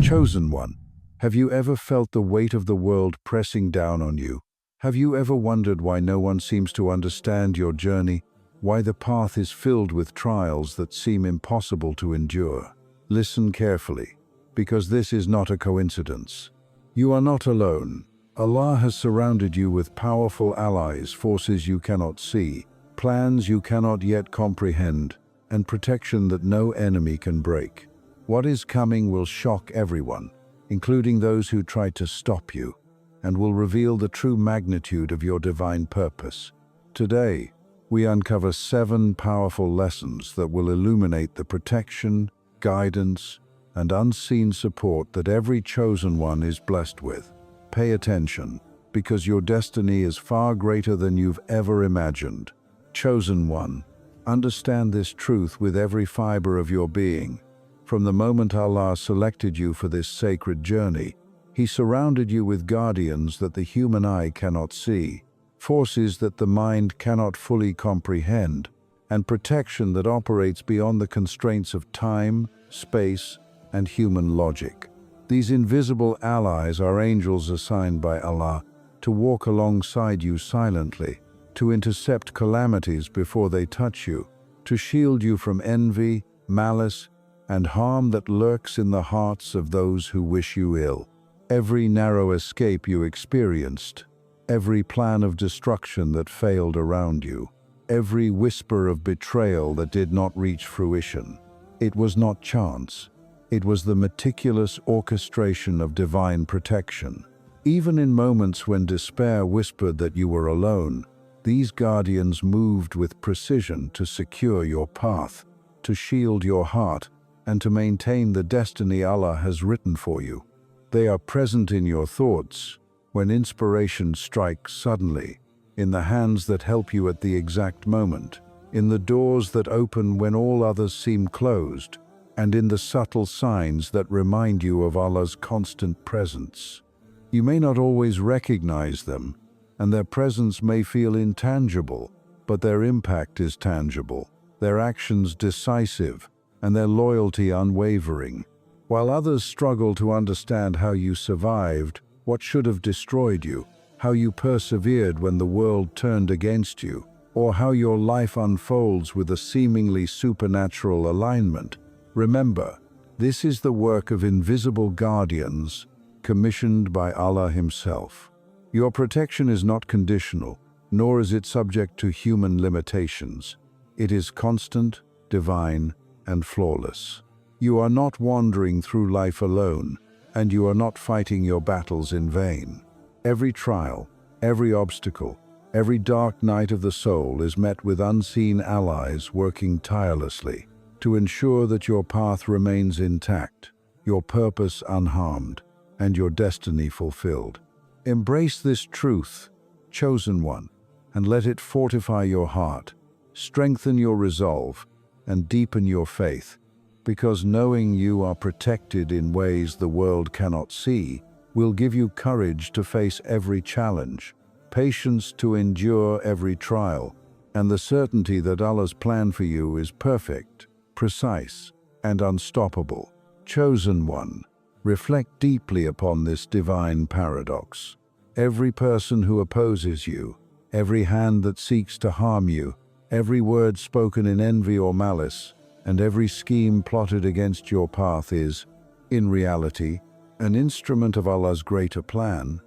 Chosen one, have you ever felt the weight of the world pressing down on you? Have you ever wondered why no one seems to understand your journey? Why the path is filled with trials that seem impossible to endure? Listen carefully, because this is not a coincidence. You are not alone. Allah has surrounded you with powerful allies, forces you cannot see, plans you cannot yet comprehend, and protection that no enemy can break. What is coming will shock everyone, including those who try to stop you, and will reveal the true magnitude of your divine purpose. Today, we uncover 7 powerful lessons that will illuminate the protection, guidance, and unseen support that every chosen one is blessed with. Pay attention, because your destiny is far greater than you've ever imagined. Chosen one, understand this truth with every fiber of your being. From the moment Allah selected you for this sacred journey, He surrounded you with guardians that the human eye cannot see, forces that the mind cannot fully comprehend, and protection that operates beyond the constraints of time, space, and human logic. These invisible allies are angels assigned by Allah to walk alongside you silently, to intercept calamities before they touch you, to shield you from envy, malice, and harm that lurks in the hearts of those who wish you ill. Every narrow escape you experienced, every plan of destruction that failed around you, every whisper of betrayal that did not reach fruition, it was not chance. It was the meticulous orchestration of divine protection. Even in moments when despair whispered that you were alone, these guardians moved with precision to secure your path, to shield your heart, and to maintain the destiny Allah has written for you. They are present in your thoughts, when inspiration strikes suddenly, in the hands that help you at the exact moment, in the doors that open when all others seem closed, and in the subtle signs that remind you of Allah's constant presence. You may not always recognize them, and their presence may feel intangible, but their impact is tangible, their actions decisive, and their loyalty unwavering. While others struggle to understand how you survived what should have destroyed you, how you persevered when the world turned against you, or how your life unfolds with a seemingly supernatural alignment, remember, this is the work of invisible guardians commissioned by Allah Himself. Your protection is not conditional, nor is it subject to human limitations. It is constant, divine, and flawless. You are not wandering through life alone, and you are not fighting your battles in vain. Every trial, every obstacle, every dark night of the soul is met with unseen allies working tirelessly to ensure that your path remains intact, your purpose unharmed, and your destiny fulfilled. Embrace this truth, chosen one, and let it fortify your heart, strengthen your resolve, and deepen your faith, because knowing you are protected in ways the world cannot see will give you courage to face every challenge, patience to endure every trial, and the certainty that Allah's plan for you is perfect, precise, and unstoppable. Chosen one, reflect deeply upon this divine paradox. Every person who opposes you, every hand that seeks to harm you, every word spoken in envy or malice, and every scheme plotted against your path is, in reality, an instrument of Allah's greater plan,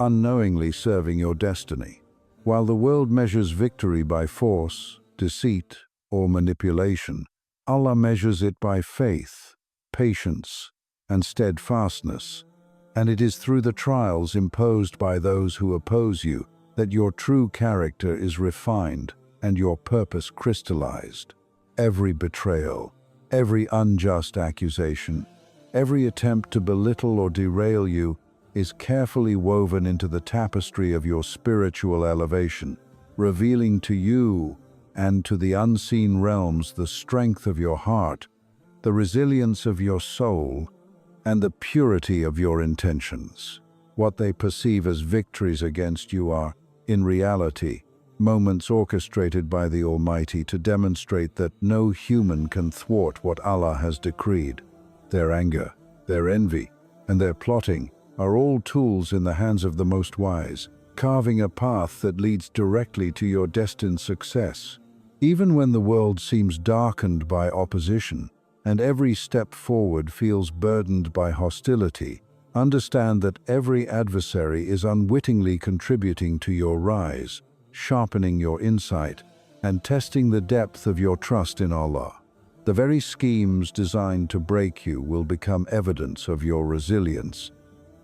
unknowingly serving your destiny. While the world measures victory by force, deceit, or manipulation, Allah measures it by faith, patience, and steadfastness, and it is through the trials imposed by those who oppose you that your true character is refined and your purpose crystallized. Every betrayal, every unjust accusation, every attempt to belittle or derail you is carefully woven into the tapestry of your spiritual elevation, revealing to you and to the unseen realms the strength of your heart, the resilience of your soul, and the purity of your intentions. What they perceive as victories against you are, in reality, moments orchestrated by the Almighty to demonstrate that no human can thwart what Allah has decreed. Their anger, their envy, and their plotting are all tools in the hands of the Most Wise, carving a path that leads directly to your destined success. Even when the world seems darkened by opposition, and every step forward feels burdened by hostility, understand that every adversary is unwittingly contributing to your rise, sharpening your insight, and testing the depth of your trust in Allah. The very schemes designed to break you will become evidence of your resilience,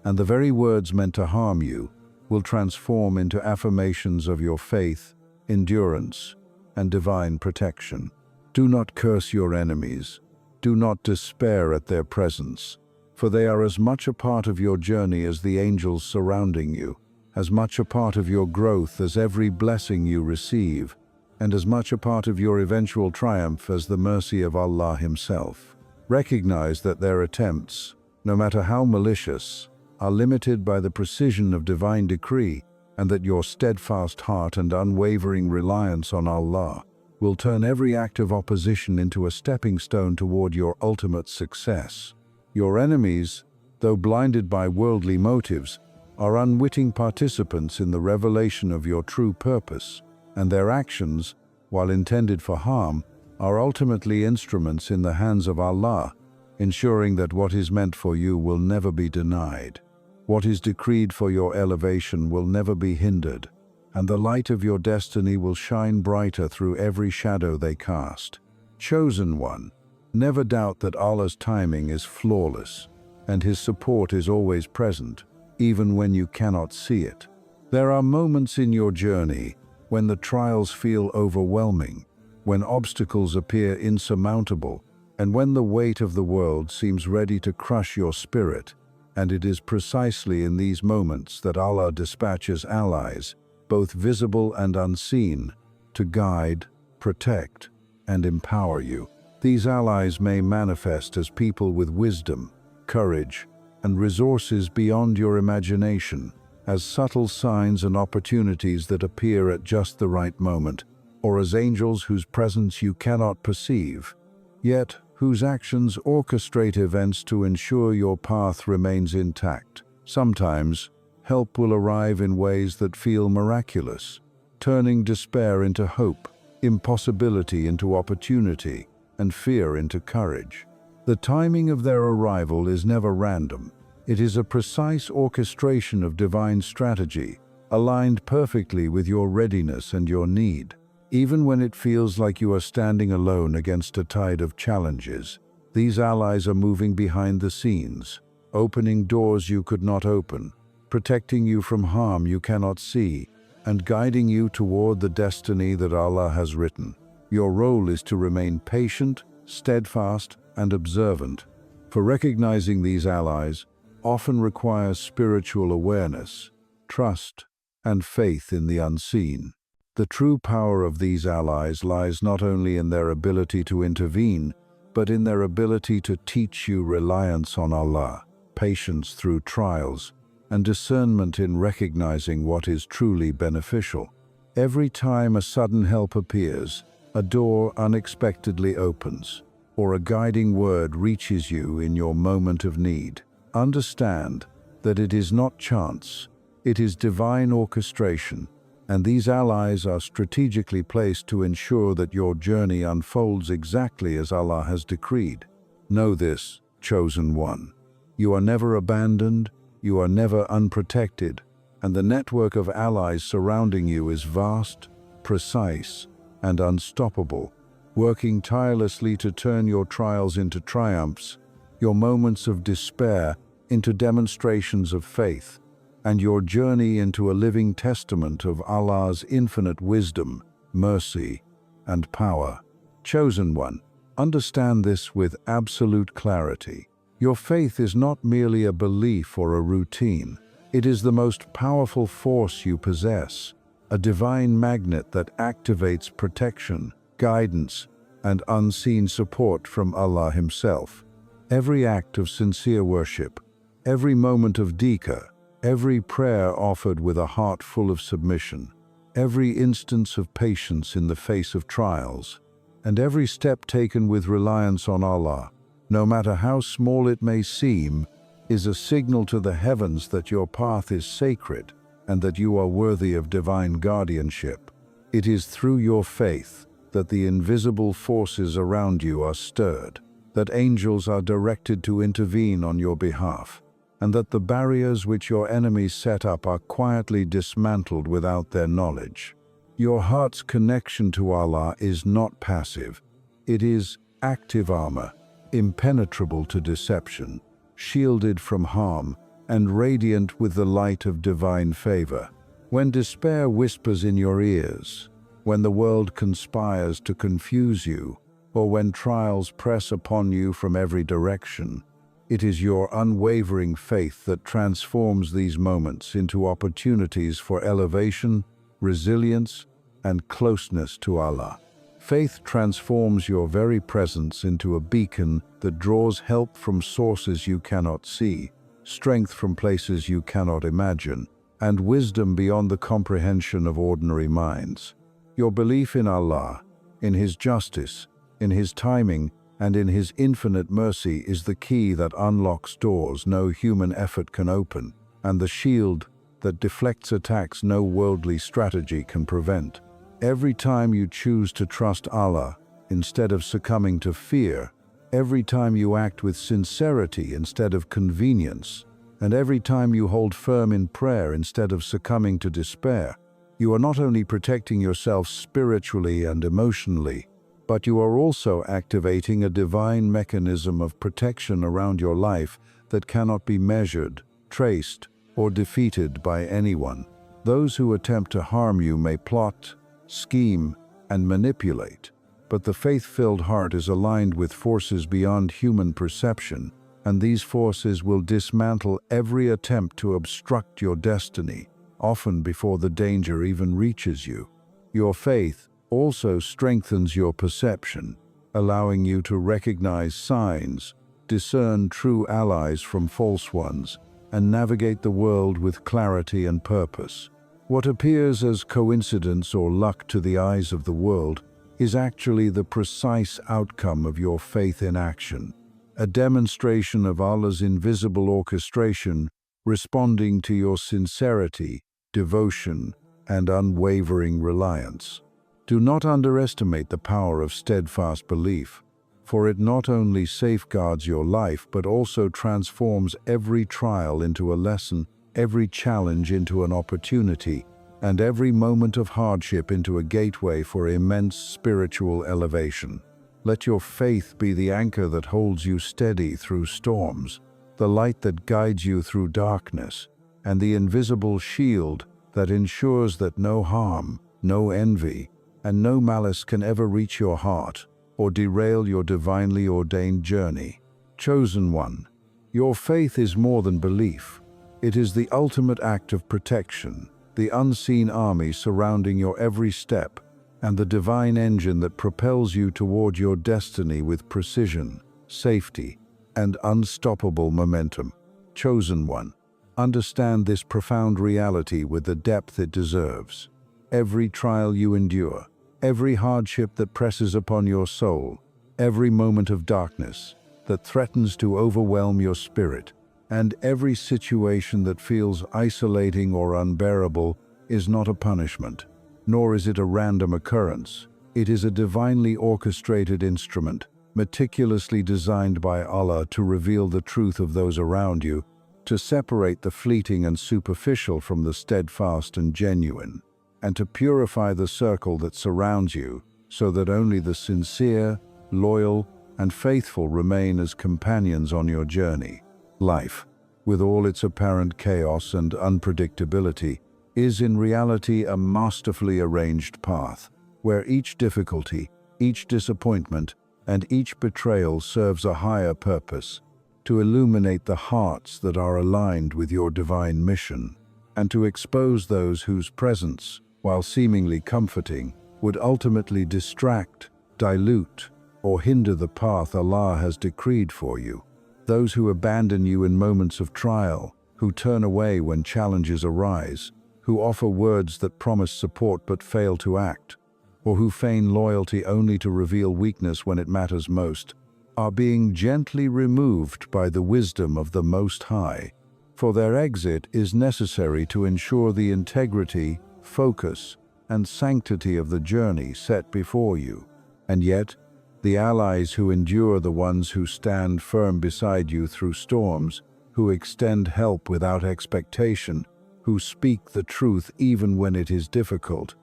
and the very words meant to harm you will transform into affirmations of your faith, endurance, and divine protection. Do not curse your enemies. Do not despair at their presence, for they are as much a part of your journey as the angels surrounding you, as much a part of your growth as every blessing you receive, and as much a part of your eventual triumph as the mercy of Allah Himself. Recognize that their attempts, no matter how malicious, are limited by the precision of divine decree, and that your steadfast heart and unwavering reliance on Allah will turn every act of opposition into a stepping stone toward your ultimate success. Your enemies, though blinded by worldly motives, are unwitting participants in the revelation of your true purpose, and their actions, while intended for harm, are ultimately instruments in the hands of Allah, ensuring that what is meant for you will never be denied. What is decreed for your elevation will never be hindered, and the light of your destiny will shine brighter through every shadow they cast. Chosen one, never doubt that Allah's timing is flawless, and His support is always present, even when you cannot see it. There are moments in your journey when the trials feel overwhelming, when obstacles appear insurmountable, and when the weight of the world seems ready to crush your spirit. And it is precisely in these moments that Allah dispatches allies, both visible and unseen, to guide, protect, and empower you. These allies may manifest as people with wisdom, courage, and resources beyond your imagination, as subtle signs and opportunities that appear at just the right moment, or as angels whose presence you cannot perceive, yet whose actions orchestrate events to ensure your path remains intact. Sometimes, help will arrive in ways that feel miraculous, turning despair into hope, impossibility into opportunity, and fear into courage. The timing of their arrival is never random. It is a precise orchestration of divine strategy, aligned perfectly with your readiness and your need. Even when it feels like you are standing alone against a tide of challenges, these allies are moving behind the scenes, opening doors you could not open, protecting you from harm you cannot see, and guiding you toward the destiny that Allah has written. Your role is to remain patient, steadfast, and observant, for recognizing these allies often requires spiritual awareness, trust, and faith in the unseen. The true power of these allies lies not only in their ability to intervene, but in their ability to teach you reliance on Allah, patience through trials, and discernment in recognizing what is truly beneficial. Every time a sudden help appears, a door unexpectedly opens, or a guiding word reaches you in your moment of need. Understand that it is not chance, it is divine orchestration, and these allies are strategically placed to ensure that your journey unfolds exactly as Allah has decreed. Know this, chosen one. You are never abandoned, you are never unprotected, and the network of allies surrounding you is vast, precise, and unstoppable, working tirelessly to turn your trials into triumphs, your moments of despair into demonstrations of faith, and your journey into a living testament of Allah's infinite wisdom, mercy, and power. Chosen one, understand this with absolute clarity. Your faith is not merely a belief or a routine. It is the most powerful force you possess, a divine magnet that activates protection, guidance, and unseen support from Allah Himself. Every act of sincere worship, every moment of dhikr, every prayer offered with a heart full of submission, every instance of patience in the face of trials, and every step taken with reliance on Allah, no matter how small it may seem, is a signal to the heavens that your path is sacred and that you are worthy of divine guardianship. It is through your faith that the invisible forces around you are stirred, that angels are directed to intervene on your behalf, and that the barriers which your enemies set up are quietly dismantled without their knowledge. Your heart's connection to Allah is not passive. It is active armor, impenetrable to deception, shielded from harm, and radiant with the light of divine favor. When despair whispers in your ears, when the world conspires to confuse you, or when trials press upon you from every direction, it is your unwavering faith that transforms these moments into opportunities for elevation, resilience, and closeness to Allah. Faith transforms your very presence into a beacon that draws help from sources you cannot see, strength from places you cannot imagine, and wisdom beyond the comprehension of ordinary minds. Your belief in Allah, in His justice, in His timing, and in His infinite mercy is the key that unlocks doors no human effort can open, and the shield that deflects attacks no worldly strategy can prevent. Every time you choose to trust Allah instead of succumbing to fear, every time you act with sincerity instead of convenience, and every time you hold firm in prayer instead of succumbing to despair, you are not only protecting yourself spiritually and emotionally, but you are also activating a divine mechanism of protection around your life that cannot be measured, traced, or defeated by anyone. Those who attempt to harm you may plot, scheme, and manipulate, but the faith-filled heart is aligned with forces beyond human perception, and these forces will dismantle every attempt to obstruct your destiny, often before the danger even reaches you. Your faith also strengthens your perception, allowing you to recognize signs, discern true allies from false ones, and navigate the world with clarity and purpose. What appears as coincidence or luck to the eyes of the world is actually the precise outcome of your faith in action, a demonstration of Allah's invisible orchestration responding to your sincerity, devotion, and unwavering reliance. Do not underestimate the power of steadfast belief, for it not only safeguards your life but also transforms every trial into a lesson, every challenge into an opportunity, and every moment of hardship into a gateway for immense spiritual elevation. Let your faith be the anchor that holds you steady through storms, the light that guides you through darkness, and the invisible shield that ensures that no harm, no envy, and no malice can ever reach your heart or derail your divinely ordained journey. Chosen one, your faith is more than belief. It is the ultimate act of protection, the unseen army surrounding your every step, and the divine engine that propels you toward your destiny with precision, safety, and unstoppable momentum. Chosen one, understand this profound reality with the depth it deserves. Every trial you endure, every hardship that presses upon your soul, every moment of darkness that threatens to overwhelm your spirit, and every situation that feels isolating or unbearable is not a punishment, nor is it a random occurrence. It is a divinely orchestrated instrument, meticulously designed by Allah to reveal the truth of those around you, to separate the fleeting and superficial from the steadfast and genuine, and to purify the circle that surrounds you so that only the sincere, loyal, and faithful remain as companions on your journey. Life, with all its apparent chaos and unpredictability, is in reality a masterfully arranged path, where each difficulty, each disappointment, and each betrayal serves a higher purpose, to illuminate the hearts that are aligned with your divine mission, and to expose those whose presence, while seemingly comforting, would ultimately distract, dilute, or hinder the path Allah has decreed for you. Those who abandon you in moments of trial, who turn away when challenges arise, who offer words that promise support but fail to act, or who feign loyalty only to reveal weakness when it matters most, are being gently removed by the wisdom of the Most High, for their exit is necessary to ensure the integrity, focus, and sanctity of the journey set before you. And yet, the allies who endure, the ones who stand firm beside you through storms, who extend help without expectation, who speak the truth even when it is difficult,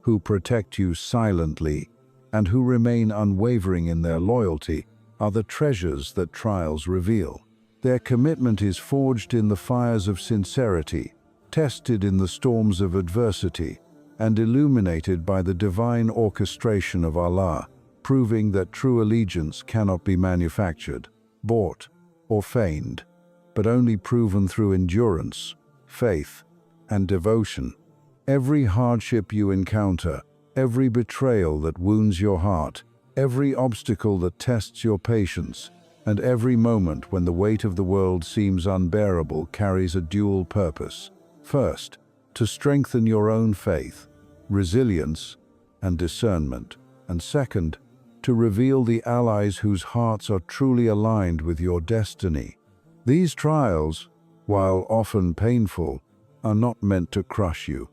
who protect you silently, and who remain unwavering in their loyalty, are the treasures that trials reveal. Their commitment is forged in the fires of sincerity, tested in the storms of adversity, and illuminated by the divine orchestration of Allah, proving that true allegiance cannot be manufactured, bought, or feigned, but only proven through endurance, faith, and devotion. Every hardship you encounter, every betrayal that wounds your heart, every obstacle that tests your patience, and every moment when the weight of the world seems unbearable carries a dual purpose. First, to strengthen your own faith, resilience, and discernment, and second, to reveal the allies whose hearts are truly aligned with your destiny. These trials, while often painful, are not meant to crush you.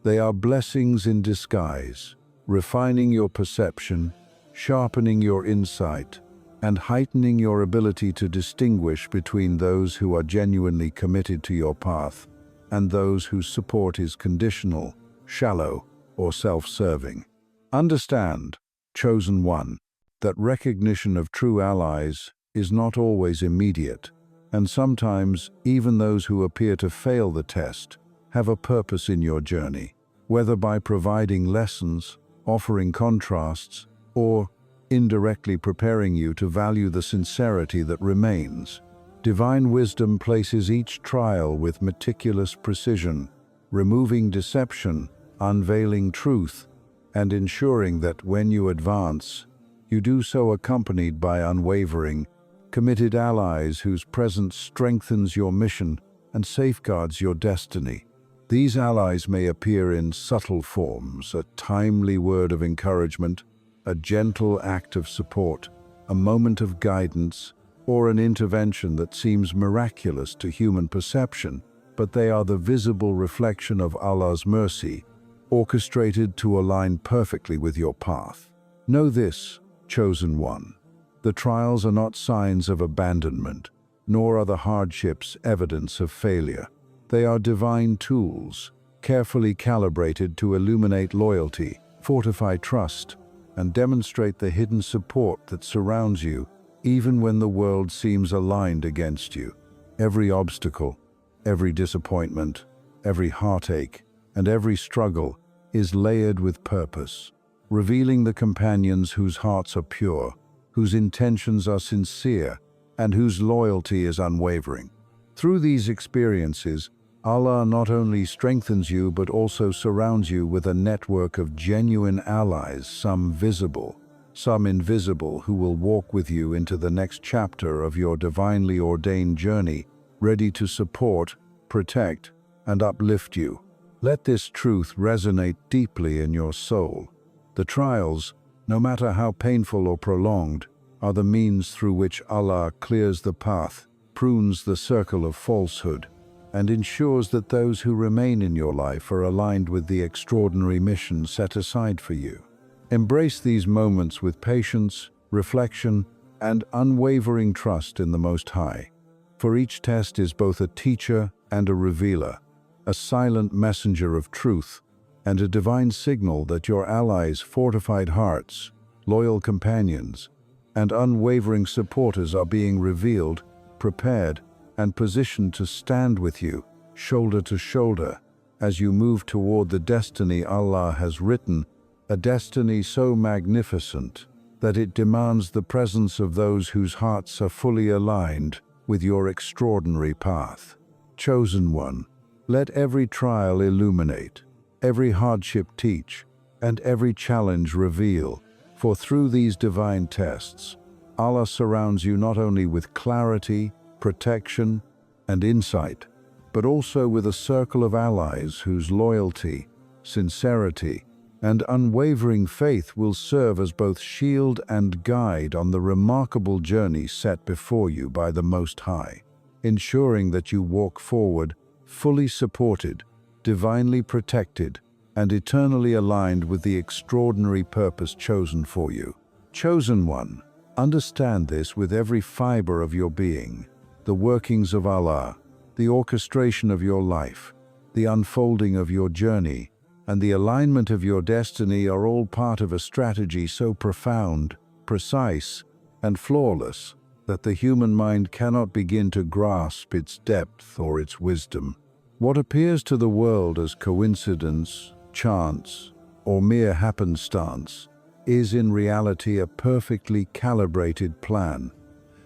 They are blessings in disguise, refining your perception, sharpening your insight, and heightening your ability to distinguish between those who are genuinely committed to your path and those whose support is conditional, shallow, or self-serving. Understand, chosen one, that recognition of true allies is not always immediate, and sometimes even those who appear to fail the test have a purpose in your journey, whether by providing lessons, offering contrasts, or indirectly preparing you to value the sincerity that remains. Divine wisdom places each trial with meticulous precision, removing deception, unveiling truth, and ensuring that when you advance, you do so accompanied by unwavering, committed allies whose presence strengthens your mission and safeguards your destiny. These allies may appear in subtle forms: a timely word of encouragement, a gentle act of support, a moment of guidance, or an intervention that seems miraculous to human perception, but they are the visible reflection of Allah's mercy, orchestrated to align perfectly with your path. Know this, chosen one: the trials are not signs of abandonment, nor are the hardships evidence of failure. They are divine tools, carefully calibrated to illuminate loyalty, fortify trust, and demonstrate the hidden support that surrounds you even when the world seems aligned against you. Every obstacle, every disappointment, every heartache, and every struggle is layered with purpose, revealing the companions whose hearts are pure, whose intentions are sincere, and whose loyalty is unwavering. Through these experiences, Allah not only strengthens you but also surrounds you with a network of genuine allies, some visible, some invisible, who will walk with you into the next chapter of your divinely ordained journey, ready to support, protect, and uplift you. Let this truth resonate deeply in your soul. The trials, no matter how painful or prolonged, are the means through which Allah clears the path, prunes the circle of falsehood, and ensures that those who remain in your life are aligned with the extraordinary mission set aside for you. Embrace these moments with patience, reflection, and unwavering trust in the Most High. For each test is both a teacher and a revealer, a silent messenger of truth, and a divine signal that your allies' fortified hearts, loyal companions, and unwavering supporters are being revealed, prepared, and positioned to stand with you, shoulder to shoulder, as you move toward the destiny Allah has written, a destiny so magnificent that it demands the presence of those whose hearts are fully aligned with your extraordinary path. Chosen one, let every trial illuminate, every hardship teach, and every challenge reveal, for through these divine tests, Allah surrounds you not only with clarity, protection, and insight, but also with a circle of allies whose loyalty, sincerity, and unwavering faith will serve as both shield and guide on the remarkable journey set before you by the Most High, ensuring that you walk forward fully supported, divinely protected, and eternally aligned with the extraordinary purpose chosen for you. Chosen one, understand this with every fiber of your being. The workings of Allah, the orchestration of your life, the unfolding of your journey, and the alignment of your destiny are all part of a strategy so profound, precise, and flawless that the human mind cannot begin to grasp its depth or its wisdom. What appears to the world as coincidence, chance, or mere happenstance is in reality a perfectly calibrated plan,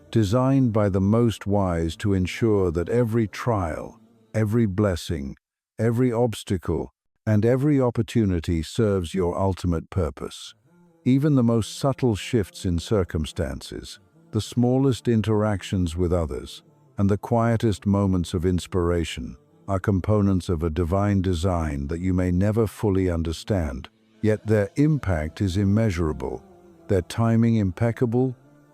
designed by the Most Wise to ensure that every trial, every blessing, every obstacle, and every opportunity serves your ultimate purpose. Even the most subtle shifts in circumstances, the smallest interactions with others, and the quietest moments of inspiration are components of a divine design that you may never fully understand, yet their impact is immeasurable, their timing impeccable,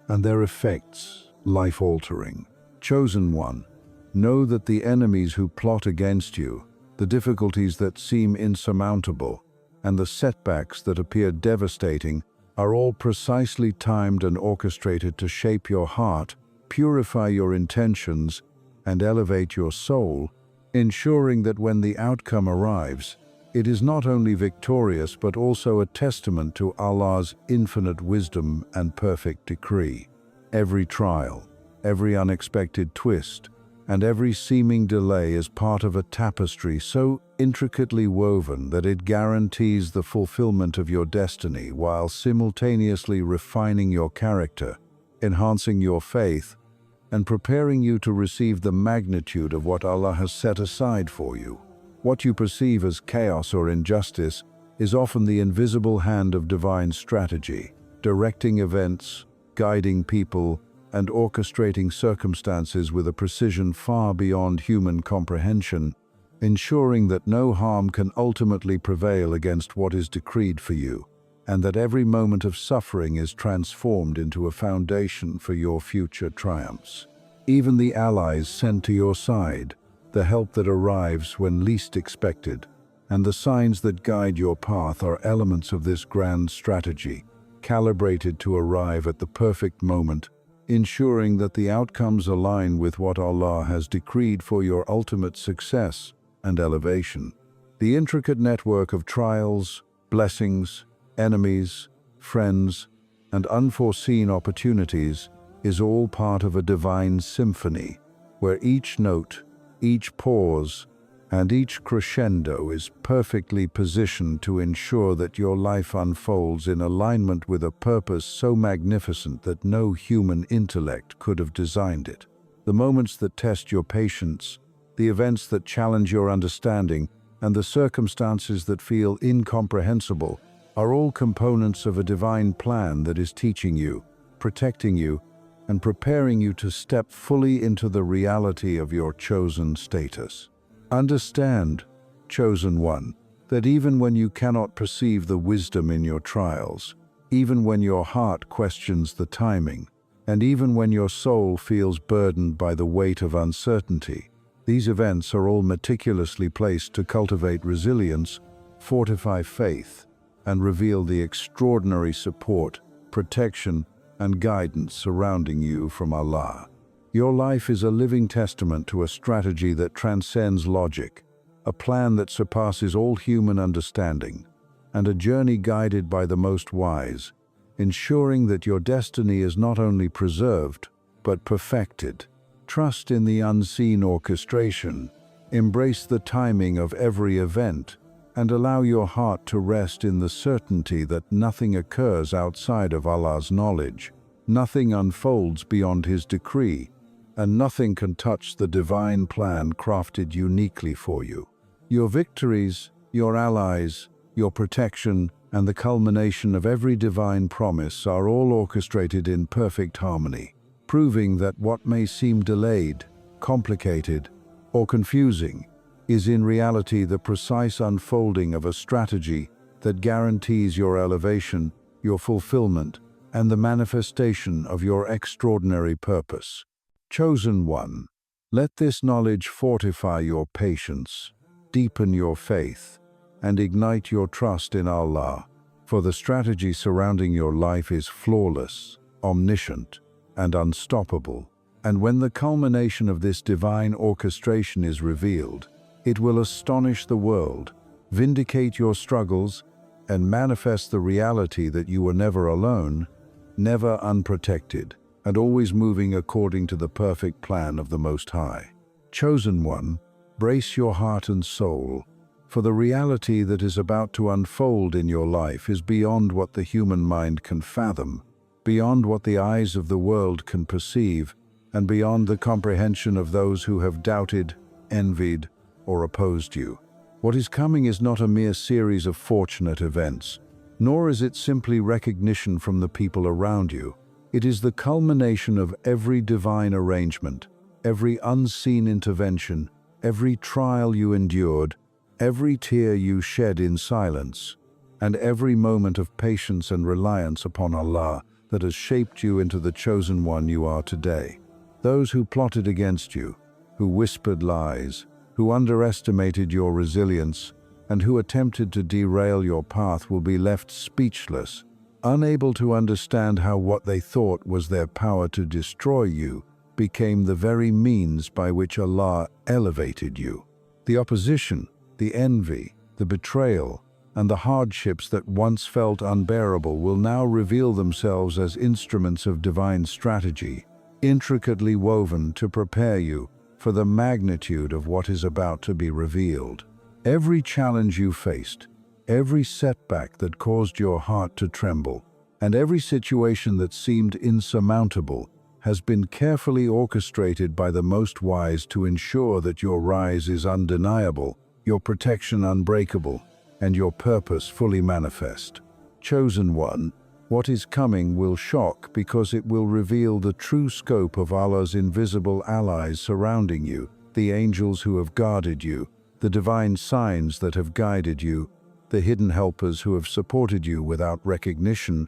and their effects life-altering. Chosen one, know that the enemies who plot against you, the difficulties that seem insurmountable, and the setbacks that appear devastating are all precisely timed and orchestrated to shape your heart, purify your intentions, and elevate your soul, ensuring that when the outcome arrives, it is not only victorious but also a testament to Allah's infinite wisdom and perfect decree. Every trial, every unexpected twist, and every seeming delay is part of a tapestry so intricately woven that it guarantees the fulfillment of your destiny while simultaneously refining your character, enhancing your faith, and preparing you to receive the magnitude of what Allah has set aside for you. What you perceive as chaos or injustice is often the invisible hand of divine strategy, directing events, guiding people, and orchestrating circumstances with a precision far beyond human comprehension, ensuring that no harm can ultimately prevail against what is decreed for you, and that every moment of suffering is transformed into a foundation for your future triumphs. Even the allies sent to your side, the help that arrives when least expected, and the signs that guide your path are elements of this grand strategy, calibrated to arrive at the perfect moment, ensuring that the outcomes align with what Allah has decreed for your ultimate success and elevation. The intricate network of trials, blessings, enemies, friends, and unforeseen opportunities is all part of a divine symphony, where each note, each pause, and each crescendo is perfectly positioned to ensure that your life unfolds in alignment with a purpose so magnificent that no human intellect could have designed it. The moments that test your patience, the events that challenge your understanding, and the circumstances that feel incomprehensible are all components of a divine plan that is teaching you, protecting you, and preparing you to step fully into the reality of your chosen status. Understand, chosen one, that even when you cannot perceive the wisdom in your trials, even when your heart questions the timing, and even when your soul feels burdened by the weight of uncertainty, these events are all meticulously placed to cultivate resilience, fortify faith, and reveal the extraordinary support, protection, and guidance surrounding you from Allah. Your life is a living testament to a strategy that transcends logic, a plan that surpasses all human understanding, and a journey guided by the Most Wise, ensuring that your destiny is not only preserved, but perfected. Trust in the unseen orchestration, embrace the timing of every event, and allow your heart to rest in the certainty that nothing occurs outside of Allah's knowledge, nothing unfolds beyond His decree, and nothing can touch the divine plan crafted uniquely for you. Your victories, your allies, your protection, and the culmination of every divine promise are all orchestrated in perfect harmony, proving that what may seem delayed, complicated, or confusing is in reality the precise unfolding of a strategy that guarantees your elevation, your fulfillment, and the manifestation of your extraordinary purpose. Chosen one, let this knowledge fortify your patience, deepen your faith, and ignite your trust in Allah, for the strategy surrounding your life is flawless, omniscient, and unstoppable. And when the culmination of this divine orchestration is revealed, it will astonish the world, vindicate your struggles, and manifest the reality that you were never alone, never unprotected, and always moving according to the perfect plan of the Most High. Chosen one, brace your heart and soul, for the reality that is about to unfold in your life is beyond what the human mind can fathom, beyond what the eyes of the world can perceive, and beyond the comprehension of those who have doubted, envied, or opposed you. What is coming is not a mere series of fortunate events, nor is it simply recognition from the people around you. It is the culmination of every divine arrangement, every unseen intervention, every trial you endured, every tear you shed in silence, and every moment of patience and reliance upon Allah that has shaped you into the chosen one you are today. Those who plotted against you, who whispered lies, who underestimated your resilience, and who attempted to derail your path will be left speechless, unable to understand how what they thought was their power to destroy you became the very means by which Allah elevated you. The opposition, the envy, the betrayal, and the hardships that once felt unbearable will now reveal themselves as instruments of divine strategy, intricately woven to prepare you for the magnitude of what is about to be revealed. Every challenge you faced, every setback that caused your heart to tremble, and every situation that seemed insurmountable has been carefully orchestrated by the Most Wise to ensure that your rise is undeniable, your protection unbreakable, and your purpose fully manifest. Chosen one, what is coming will shock because it will reveal the true scope of Allah's invisible allies surrounding you, the angels who have guarded you, the divine signs that have guided you, the hidden helpers who have supported you without recognition,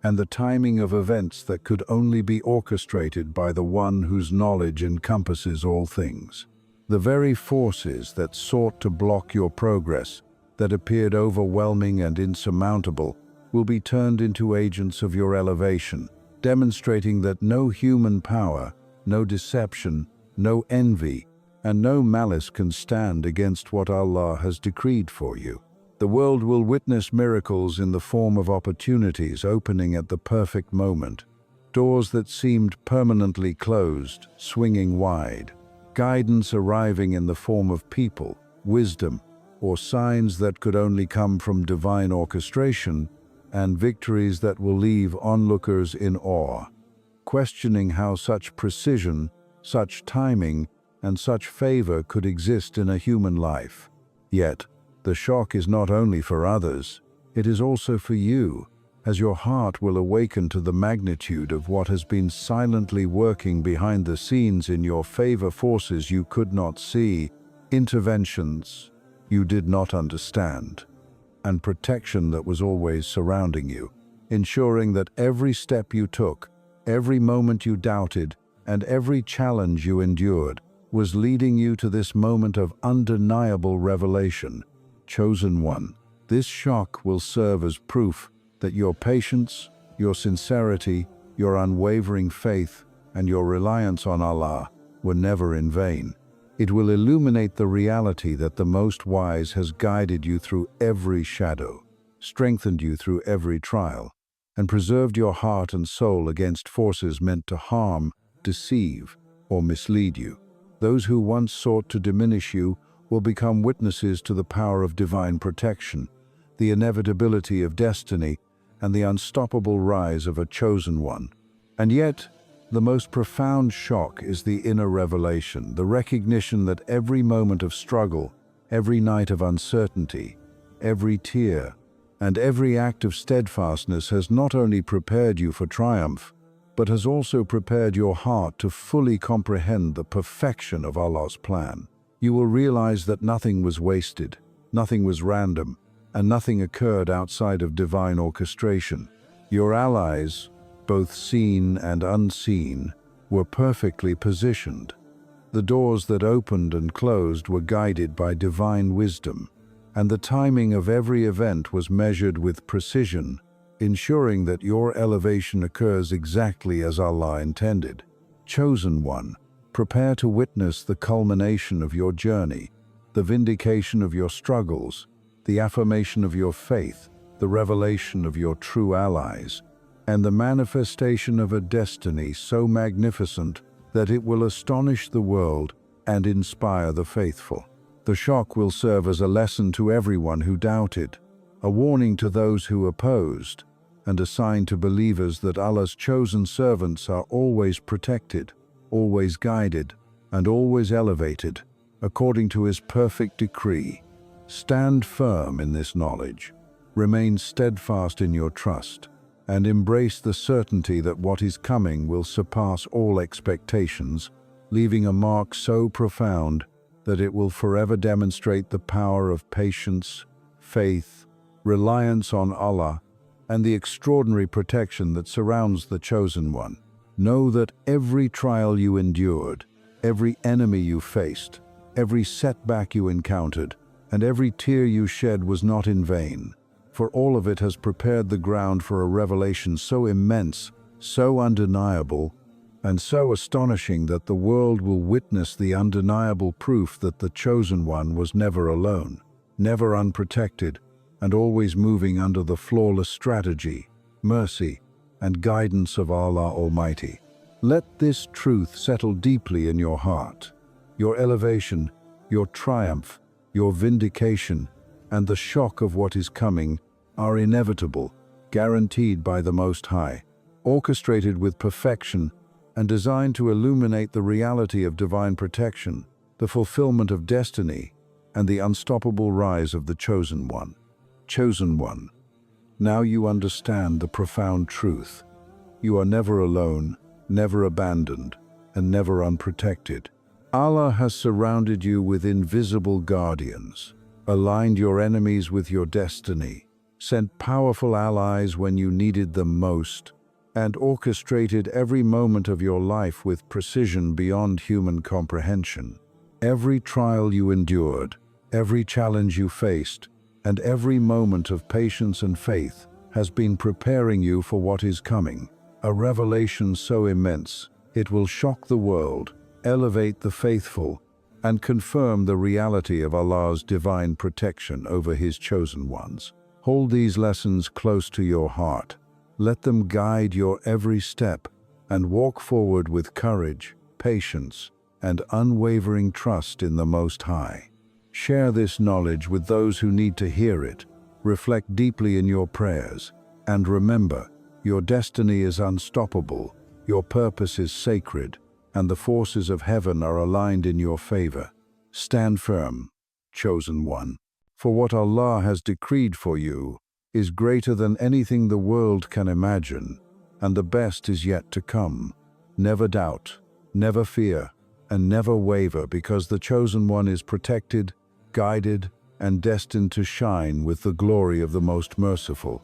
and the timing of events that could only be orchestrated by the one whose knowledge encompasses all things. The very forces that sought to block your progress, that appeared overwhelming and insurmountable, will be turned into agents of your elevation, demonstrating that no human power, no deception, no envy, and no malice can stand against what Allah has decreed for you. The world will witness miracles in the form of opportunities opening at the perfect moment, doors that seemed permanently closed, swinging wide, guidance arriving in the form of people, wisdom, or signs that could only come from divine orchestration, and victories that will leave onlookers in awe, questioning how such precision, such timing, and such favor could exist in a human life. Yet, the shock is not only for others, it is also for you, as your heart will awaken to the magnitude of what has been silently working behind the scenes in your favor, forces you could not see, interventions you did not understand, and protection that was always surrounding you, ensuring that every step you took, every moment you doubted, and every challenge you endured was leading you to this moment of undeniable revelation. Chosen one, this shock will serve as proof that your patience, your sincerity, your unwavering faith, and your reliance on Allah were never in vain. It will illuminate the reality that the Most Wise has guided you through every shadow, strengthened you through every trial, and preserved your heart and soul against forces meant to harm, deceive, or mislead you. Those who once sought to diminish you will become witnesses to the power of divine protection, the inevitability of destiny, and the unstoppable rise of a chosen one. And yet, the most profound shock is the inner revelation, the recognition that every moment of struggle, every night of uncertainty, every tear, and every act of steadfastness has not only prepared you for triumph, but has also prepared your heart to fully comprehend the perfection of Allah's plan. You will realize that nothing was wasted, nothing was random, and nothing occurred outside of divine orchestration. Your allies, both seen and unseen, were perfectly positioned. The doors that opened and closed were guided by divine wisdom, and the timing of every event was measured with precision, ensuring that your elevation occurs exactly as Allah intended. Chosen one, prepare to witness the culmination of your journey, the vindication of your struggles, the affirmation of your faith, the revelation of your true allies, and the manifestation of a destiny so magnificent that it will astonish the world and inspire the faithful. The shock will serve as a lesson to everyone who doubted, a warning to those who opposed, and a sign to believers that Allah's chosen servants are always protected, always guided, and always elevated, according to His perfect decree. Stand firm in this knowledge, remain steadfast in your trust, and embrace the certainty that what is coming will surpass all expectations, leaving a mark so profound that it will forever demonstrate the power of patience, faith, reliance on Allah, and the extraordinary protection that surrounds the chosen one. Know that every trial you endured, every enemy you faced, every setback you encountered, and every tear you shed was not in vain, for all of it has prepared the ground for a revelation so immense, so undeniable, and so astonishing that the world will witness the undeniable proof that the chosen one was never alone, never unprotected, and always moving under the flawless strategy, mercy, and guidance of Allah Almighty. Let this truth settle deeply in your heart. Your elevation, your triumph, your vindication, and the shock of what is coming are inevitable, guaranteed by the Most High, orchestrated with perfection, and designed to illuminate the reality of divine protection, the fulfillment of destiny, and the unstoppable rise of the Chosen One. Chosen one, now you understand the profound truth. You are never alone, never abandoned, and never unprotected. Allah has surrounded you with invisible guardians, aligned your enemies with your destiny, sent powerful allies when you needed them most, and orchestrated every moment of your life with precision beyond human comprehension. Every trial you endured, every challenge you faced, and every moment of patience and faith has been preparing you for what is coming, a revelation so immense it will shock the world, elevate the faithful, and confirm the reality of Allah's divine protection over His chosen ones. Hold these lessons close to your heart. Let them guide your every step, and walk forward with courage, patience, and unwavering trust in the Most High. Share this knowledge with those who need to hear it. Reflect deeply in your prayers, and remember, your destiny is unstoppable, your purpose is sacred, and the forces of heaven are aligned in your favor. Stand firm, chosen one, for what Allah has decreed for you is greater than anything the world can imagine, and the best is yet to come. Never doubt, never fear, and never waver, because the chosen one is protected, guided, and destined to shine with the glory of the Most Merciful.